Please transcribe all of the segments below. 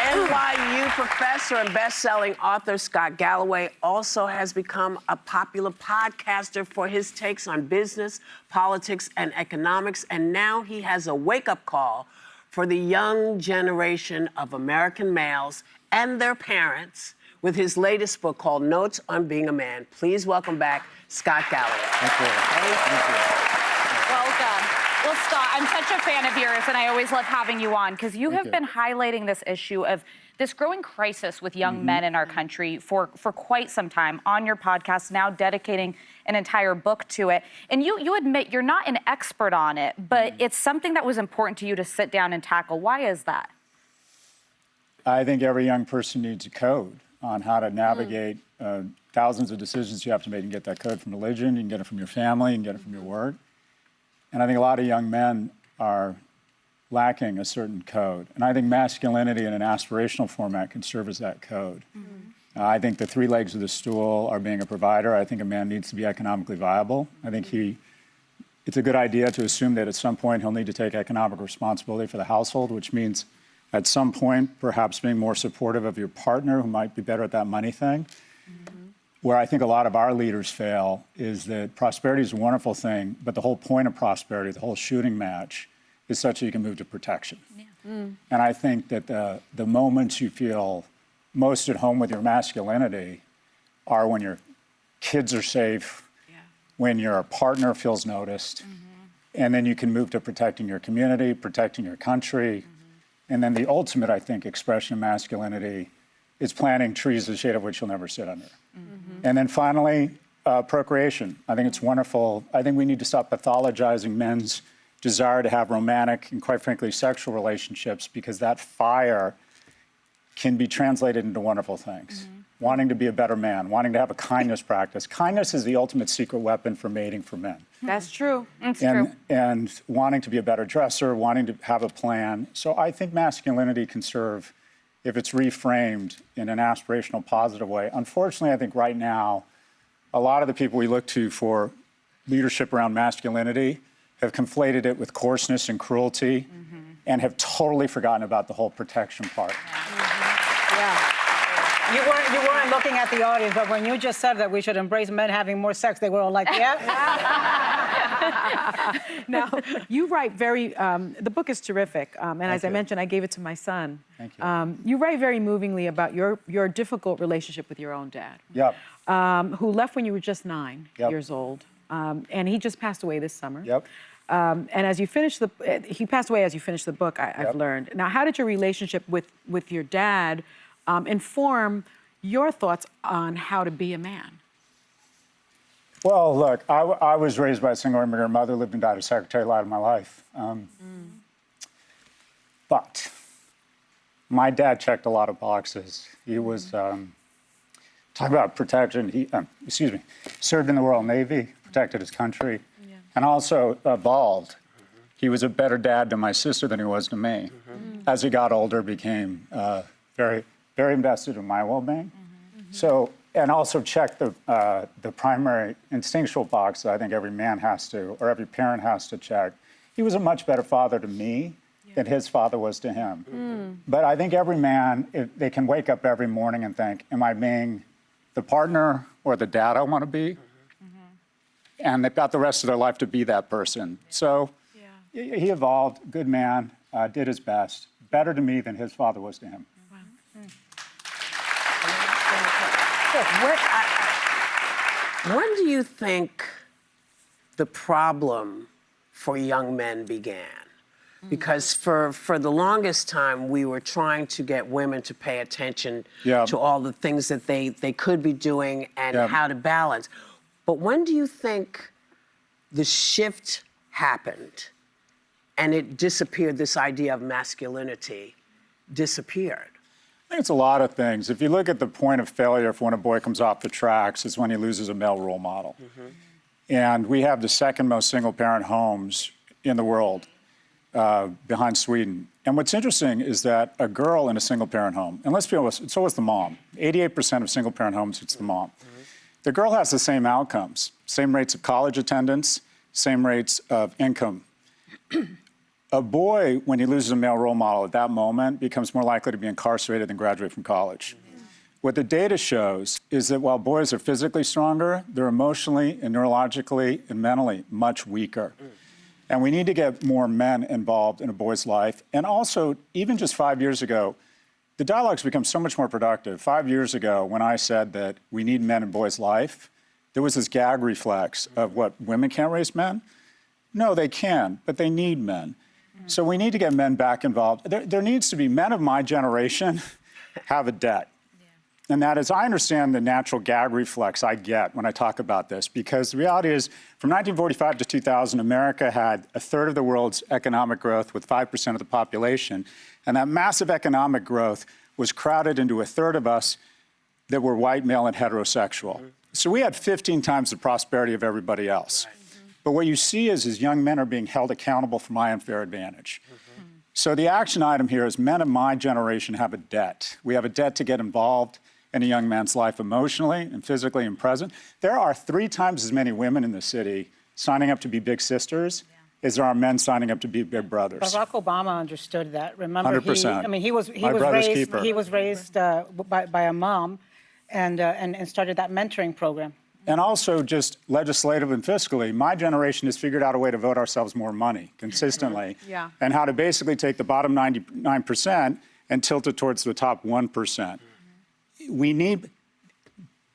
NYU professor and best-selling author Scott Galloway also has become a popular podcaster for his takes on business, politics, and economics. And now he has a wake-up call for the young generation of American males and their parents with his latest book called Notes on Being a Man. Please welcome back Scott Galloway. Thank you. Thank you. Welcome. Well, Scott, I'm such a fan of yours, and I always love having you on because you have been highlighting this issue of this growing crisis with young men in our country for quite some time on your podcast, now dedicating an entire book to it. And you admit you're not an expert on it, but it's something that was important to you to sit down and tackle. Why is that? I think every young person needs a code on how to navigate thousands of decisions you have to make. You can get that code from religion, you can get it from your family, you can get it from your work. And I think a lot of young men are lacking a certain code. And I think masculinity in an aspirational format can serve as that code. I think the three legs of the stool are being a provider. I think a man needs to be economically viable. I think it's a good idea to assume that at some point he'll need to take economic responsibility for the household, which means at some point perhaps being more supportive of your partner who might be better at that money thing. Where I think a lot of our leaders fail is that prosperity is a wonderful thing, but the whole point of prosperity, the whole shooting match, is such that you can move to protection. And I think that the moments you feel most at home with your masculinity are when your kids are safe, when your partner feels noticed, and then you can move to protecting your community, protecting your country. And then the ultimate, I think, expression of masculinity is planting trees the shade of which you'll never sit under. And then finally, procreation. I think it's wonderful. I think we need to stop pathologizing men's desire to have romantic and, quite frankly, sexual relationships, because that fire can be translated into wonderful things. Wanting to be a better man, wanting to have a kindness practice. Kindness is the ultimate secret weapon for mating for men. That's true. It's true. And wanting to be a better dresser, wanting to have a plan. So I think masculinity can serve if it's reframed in an aspirational, positive way. Unfortunately, I think right now, a lot of the people we look to for leadership around masculinity have conflated it with coarseness and cruelty and have totally forgotten about the whole protection part. You weren't looking at the audience, but when you just said that we should embrace men having more sex, they were all like, Now, you write very, the book is terrific. And as I mentioned, I gave it to my son. Thank you. You write very movingly about your difficult relationship with your own dad. Yep. Who left when you were just 9 Yep. years old. And he just passed away this summer. Yep. And as you finish he passed away as you finished the book, I've learned. Now, how did your relationship with your dad inform your thoughts on how to be a man? Well, look, I was raised by a single immigrant mother, lived and died a secretary a lot of my life. But my dad checked a lot of boxes. He was, talking about protection, he, served in the Royal Navy, protected his country, and also evolved. He was a better dad to my sister than he was to me. As he got older, became very, very invested in my well-being. So, and also checked the primary instinctual box that I think every man has to, or every parent has to check. He was a much better father to me than his father was to him. But I think every man, they can wake up every morning and think, am I being the partner or the dad I want to be? And they've got the rest of their life to be that person. So he evolved, good man, did his best, better to me than his father was to him. When do you think the problem for young men began? Because for the longest time, we were trying to get women to pay attention to all the things that they could be doing and how to balance. But when do you think the shift happened and it disappeared, this idea of masculinity disappeared? I think it's a lot of things. If you look at the point of failure for when a boy comes off the tracks, it's when he loses a male role model. And we have the second most single-parent homes in the world behind Sweden. And what's interesting is that a girl in a single-parent home, and let's be honest, it's always the mom. 88% of single-parent homes, it's the mom. The girl has the same outcomes, same rates of college attendance, same rates of income. a boy, when he loses a male role model at that moment, becomes more likely to be incarcerated than graduate from college. What the data shows is that while boys are physically stronger, they're emotionally and neurologically and mentally much weaker. And we need to get more men involved in a boy's life. And also, even just 5 years ago, the dialogue's become so much more productive. 5 years ago, when I said that we need men in boys' life, there was this gag reflex of what, women can't raise men? No, they can, but they need men. So we need to get men back involved. There needs to be men of my generation have a debt. And that is, I understand the natural gag reflex I get when I talk about this, because the reality is, from 1945 to 2000, America had a third of the world's economic growth with 5% of the population. And that massive economic growth was crowded into a third of us that were white, male, and heterosexual. So we had 15 times the prosperity of everybody else. But what you see is young men are being held accountable for my unfair advantage. So the action item here is men of my generation have a debt. We have a debt to get involved in a young man's life emotionally and physically and present. There are 3 times as many women in the city signing up to be big sisters as there are men signing up to be big brothers. Barack Obama understood that. Remember, 100%. he was raised by a mom, and started that mentoring program. And also, just legislative and fiscally, my generation has figured out a way to vote ourselves more money consistently, and how to basically take the bottom 99% and tilt it towards the top 1%. We need,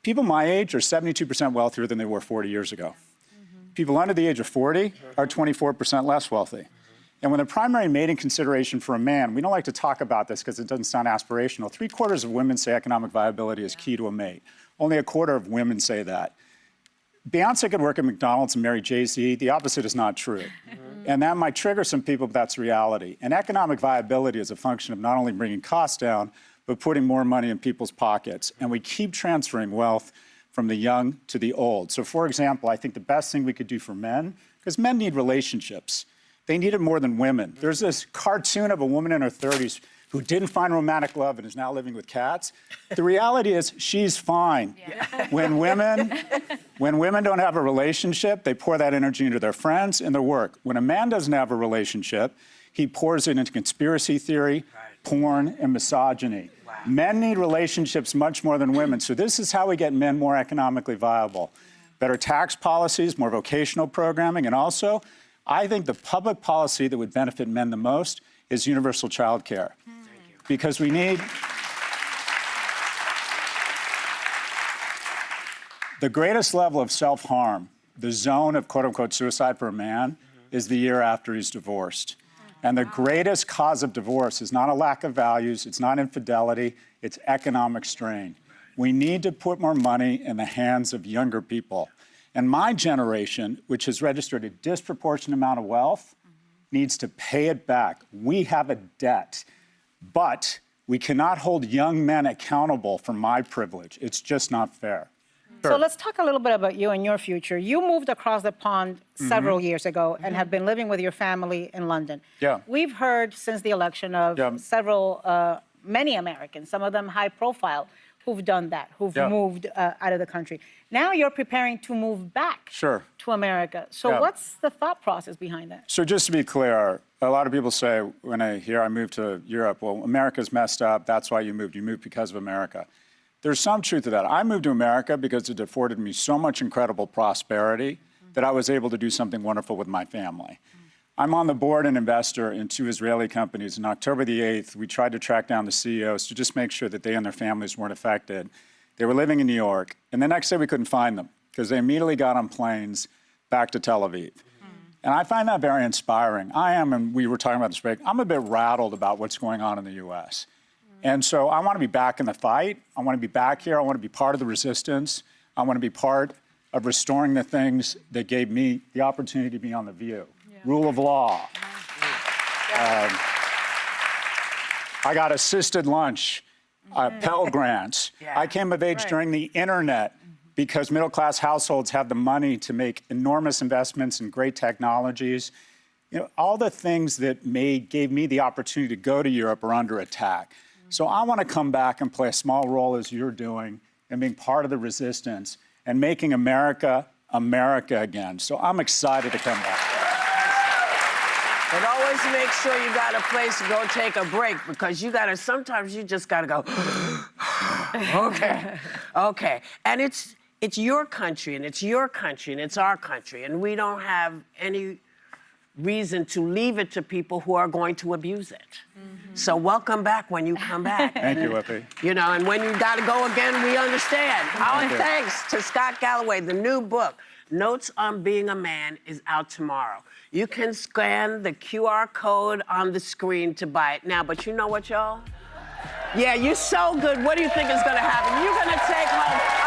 people my age are 72% wealthier than they were 40 years ago. People under the age of 40 are 24% less wealthy. And when the primary mating consideration for a man, we don't like to talk about this because it doesn't sound aspirational, 3/4 of women say economic viability is key to a mate. Only 1/4 of women say that. Beyonce could work at McDonald's and marry Jay-Z. The opposite is not true. And that might trigger some people, but that's reality. And economic viability is a function of not only bringing costs down, but putting more money in people's pockets. And we keep transferring wealth from the young to the old. So for example, I think the best thing we could do for men, because men need relationships. They need it more than women. There's this cartoon of a woman in her 30s who didn't find romantic love and is now living with cats. The reality is she's fine. When women don't have a relationship, they pour that energy into their friends and their work. When a man doesn't have a relationship, he pours it into conspiracy theory, porn, and misogyny. Men need relationships much more than women. So this is how we get men more economically viable. Better tax policies, more vocational programming, and also, I think the public policy that would benefit men the most is universal child care. Because we need... The greatest level of self-harm, the zone of quote-unquote suicide for a man, is the year after he's divorced. And the greatest cause of divorce is not a lack of values, it's not infidelity, it's economic strain. We need to put more money in the hands of younger people. And my generation, which has registered a disproportionate amount of wealth, needs to pay it back. We have a debt, but we cannot hold young men accountable for my privilege. It's just not fair. So let's talk a little bit about you and your future. You moved across the pond several years ago and have been living with your family in London. Yeah. We've heard since the election of many Americans, some of them high profile, who've done that, who've moved out of the country. Now you're preparing to move back to America. So what's the thought process behind that? So just to be clear, a lot of people say when I hear I moved to Europe, well, America's messed up, that's why you moved. You moved because of America. There's some truth to that. I moved to America because it afforded me so much incredible prosperity that I was able to do something wonderful with my family. I'm on the board and investor in 2 Israeli companies. On October the 8th, we tried to track down the CEOs to just make sure that they and their families weren't affected. They were living in New York, and the next day we couldn't find them because they immediately got on planes back to Tel Aviv. And I find that very inspiring. I am, and we were talking about this break, I'm a bit rattled about what's going on in the US. And so I want to be back in the fight. I want to be back here. I want to be part of the resistance. I want to be part of restoring the things that gave me the opportunity to be on The View. Rule of law. I got assisted lunch, Pell Grants. I came of age during the internet because middle-class households have the money to make enormous investments in great technologies. You know, all the things that gave me the opportunity to go to Europe are under attack. So I want to come back and play a small role as you're doing and being part of the resistance and making America, America again. So I'm excited to come back. But always make sure you got a place to go take a break because sometimes you just gotta go, okay. And it's your country and it's your country and it's our country. And we don't have any reason to leave it to people who are going to abuse it. So welcome back when you come back. Thank you, Whippy. You know, and when you gotta go again, we understand. Our you. thanks to Scott Galloway. The new book, Notes on Being a Man, is out tomorrow. You can scan the QR code on the screen to buy it now, but you know what, y'all? Yeah, you're so good. What do you think is gonna happen? You're gonna take home